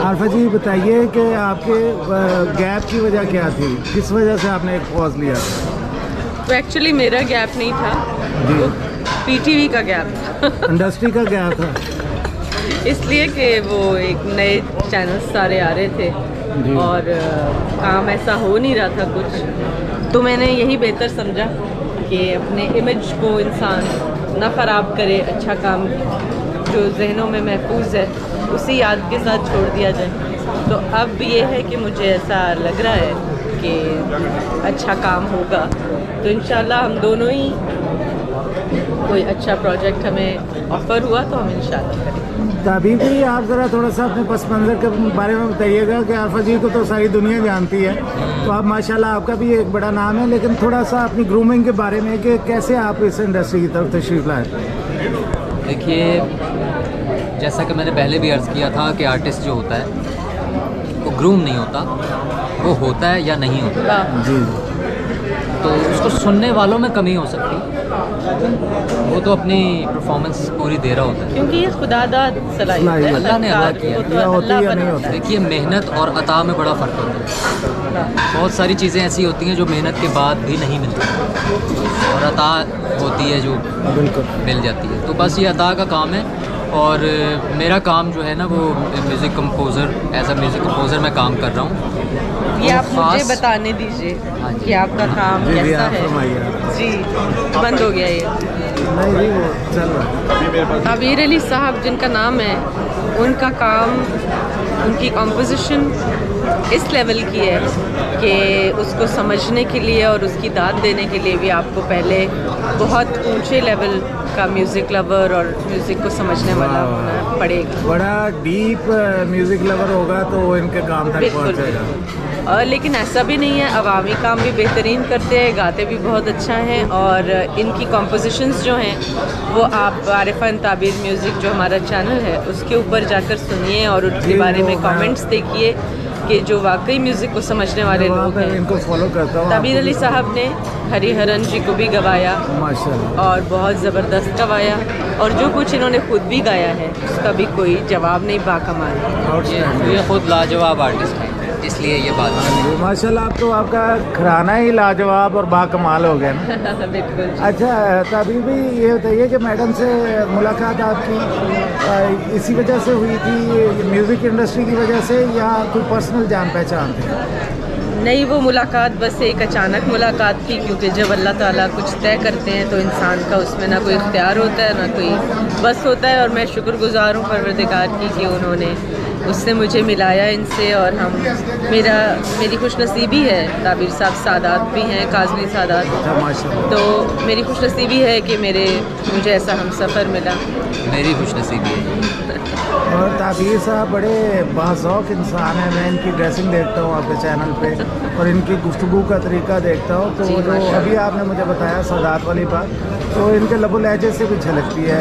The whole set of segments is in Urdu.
عارفہ جی بتائیے کہ آپ کے گیپ کی وجہ کیا تھی, کس وجہ سے آپ نے ایک پاز لیا تھا؟ تو ایکچولی میرا گیپ نہیں تھا, جی, پی ٹی وی کا گیپ تھا. انڈسٹری کا گیپ تھا اس لیے کہ وہ ایک نئے چینلز سارے آ رہے تھے جی. اور کام ایسا ہو نہیں رہا تھا کچھ, تو میں نے یہی بہتر سمجھا کہ اپنے امیج کو انسان نہ خراب کرے, اچھا کام جو ذہنوں میں محفوظ ہے اسی یاد کے ساتھ چھوڑ دیا جائے. تو اب یہ ہے کہ مجھے ایسا لگ رہا ہے کہ اچھا کام ہوگا, تو انشاءاللہ ہم دونوں ہی کوئی اچھا پروجیکٹ ہمیں آفر ہوا تو ہم انشاءاللہ کریں. ابھی بھی آپ ذرا تھوڑا سا اپنے پس منظر کے بارے میں بتائیے گا کہ عارفہ جی کو تو ساری دنیا جانتی ہے, تو آپ ماشاءاللہ آپ کا بھی ایک بڑا نام ہے, لیکن تھوڑا سا اپنی گرومنگ کے بارے میں کہ کیسے آپ اس انڈسٹری کی طرف تشریف لائے. دیکھیے, جیسا کہ میں نے پہلے بھی عرض کیا تھا کہ آرٹسٹ جو ہوتا ہے وہ گروم نہیں ہوتا, وہ ہوتا ہے یا نہیں ہوتا. جی, تو اس کو سننے والوں میں کمی ہو سکتی, وہ تو اپنی پرفارمنس پوری دے رہا ہوتا ہے, کیونکہ یہ خدا داد صلاحیت ہے, اللہ نے عطا کیا, وہ تو اللہ بناتا ہے. دیکھیے محنت اور عطا میں بڑا فرق ہوتا ہے. بہت ساری چیزیں ایسی ہوتی ہیں جو محنت کے بعد بھی نہیں ملتی, اور عطا ہوتی ہے جو بالکل مل جاتی ہے. تو بس یہ عطا کا کام ہے, اور میرا کام جو ہے نا وہ music composer, as a music composer میں کام کر رہا ہوں. یہ آپ مجھے بتانے دیجیے کہ آپ کا کام کیسا ہے. جی, بند ہو گیا یہ. تعبیر علی صاحب جن کا نام ہے, ان کا کام, ان کی کمپوزیشن اس لیول کی ہے کہ اس کو سمجھنے کے لیے اور اس کی داد دینے کے لیے بھی آپ کو پہلے بہت اونچے لیول کا میوزک لور اور میوزک کو سمجھنے والا ہونا پڑے گا. بڑا ڈیپ میوزک لور ہوگا تو وہ ان کے کام تک پہنچ جائے گا. لیکن ایسا بھی نہیں ہے, عوامی کام بھی بہترین کرتے ہیں, گاتے بھی بہت اچھا ہیں, اور ان کی کمپوزیشنز جو ہیں وہ آپ عارفہ تعبیر میوزک جو ہمارا چینل ہے اس کے اوپر جا کر سنیے اور ان کے بارے میں کامنٹس دیکھیے کہ جو واقعی میوزک کو سمجھنے والے لوگ ہیں. ان کو فالو کرتا ہوں. تعبیر علی صاحب نے ہری ہرن جی کو بھی گوایا ماشاءاللہ, اور بہت زبردست گوایا, اور جو کچھ انہوں نے خود بھی گایا ہے اس کا بھی کوئی جواب نہیں, باکمال. یہ خود لاجواب آرٹسٹ ہیں, اس لیے یہ بات ہے. ماشاءاللہ, آپ تو آپ کا گھرانہ ہی لاجواب اور باکمال ہو گیا نا. بالکل. اچھا تعبیر بھی یہ بتائیے کہ میڈم سے ملاقات آپ کی اسی وجہ سے ہوئی تھی, میوزک انڈسٹری کی وجہ سے, یا کوئی پرسنل جان پہچان تھی؟ نہیں, وہ ملاقات بس ایک اچانک ملاقات تھی, کیونکہ جب اللہ تعالیٰ کچھ طے کرتے ہیں تو انسان کا اس میں نہ کوئی اختیار ہوتا ہے نہ کوئی بس ہوتا ہے. اور میں شکر گزار ہوں پروردگار کی کہ انہوں نے اس سے مجھے ملایا ان سے, اور میری خوش نصیبی ہے. تعبیر صاحب سادات بھی ہیں, کاظمی سادات, تو میری خوش نصیبی ہے کہ مجھے ایسا ہم سفر ملا. میری خوش نصیبی ہے. اور تعبیر صاحب بڑے باذوق انسان ہیں, میں ان کی ڈریسنگ دیکھتا ہوں آپ کے چینل پہ, اور ان کی گفتگو کا طریقہ دیکھتا ہوں, تو جو ابھی آپ نے مجھے بتایا سادات والی بات, تو ان کے لب و لہجے سے بھی جھلکتی ہے,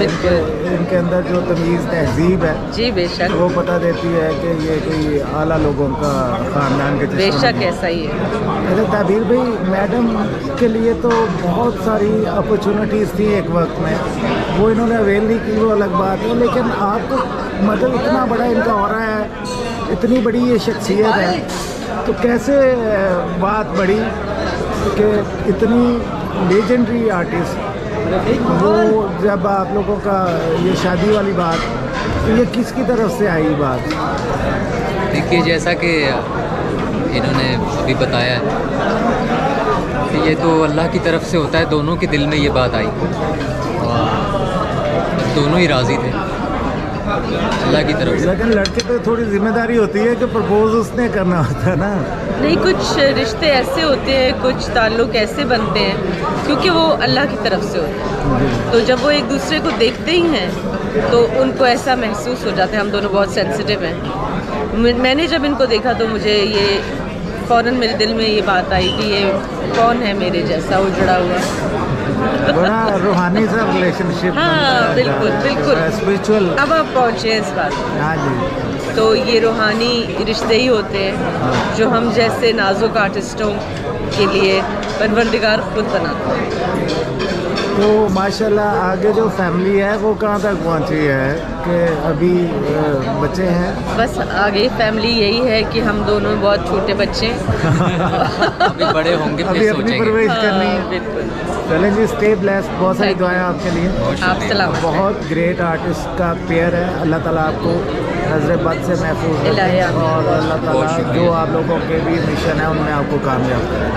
ان کے اندر جو تمیز تہذیب ہے جی بے شک, وہ پتہ دیتی ہے کہ یہ کوئی اعلیٰ لوگوں کا خاندان کے. بے شک ایسا ہی ہے. تعبیر بھائی, میڈم کے لیے تو بہت ساری اپرچونیٹیز تھی ایک وقت میں, وہ انہوں نے اویل نہیں کی, وہ الگ بات ہے, لیکن آپ کو مطلب اتنا بڑا ان کا آرا ہے, اتنی بڑی یہ شخصیت ہے, تو کیسے بات بڑھی کہ اتنی لیجنڈری آرٹسٹ, وہ جب آپ لوگوں کا یہ شادی والی بات, تو یہ کس کی طرف سے آئی بات؟ دیکھیے, جیسا کہ انہوں نے ابھی بتایا ہے کہ یہ تو اللہ کی طرف سے ہوتا ہے, دونوں کے دل میں یہ بات آئی اور دونوں ہی راضی تھے اللہ کی طرف سے. لیکن لڑکے پہ تھوڑی ذمہ داری ہوتی ہے کہ پرپوز اس نے کرنا ہوتا ہے نا. نہیں, کچھ رشتے ایسے ہوتے ہیں, کچھ تعلق ایسے بنتے ہیں کیونکہ وہ اللہ کی طرف سے ہوتے ہیں, تو جب وہ ایک دوسرے کو دیکھتے ہی ہیں تو ان کو ایسا محسوس ہو جاتا ہے. ہم دونوں بہت سینسٹیو ہیں. میں نے جب ان کو دیکھا تو مجھے یہ فوراً میرے دل میں یہ بات آئی کہ یہ کون ہے میرے جیسا اجڑا ہوا. بڑا روحانی سا ریلیشن شپ. ہاں بالکل بالکل, اسپریچول. اب آپ پہنچے اس بات. ہاں جی, تو یہ روحانی رشتے ہی ہوتے ہیں جو ہم جیسے نازک آرٹسٹوں کے لیے پروردگار خود بناتا ہے. تو ماشاءاللہ آگے جو فیملی ہے وہ کہاں تک پہنچی ہے کہ ابھی بچے ہیں؟ بس آگے فیملی یہی ہے کہ ہم دونوں بہت چھوٹے بچے ہیں. ابھی بڑے ہوں گے ابھی پھر اپنی سوچیں گے. پرورش کرنی ہاں، ہے. بالکل. چلیں جی اسٹے بلیس. بہت ساری دعائیں آپ کے لیے. آپ سلامت. بہت گریٹ آرٹسٹ کا پیئر ہے. اللہ تعالیٰ آپ کو نظر بد سے محفوظ الہی رکھے آمین. اور اللہ بہت تعالیٰ شکریہ. جو آپ لوگوں کے بھی مشن ہے ان میں آپ کو کامیاب کرے.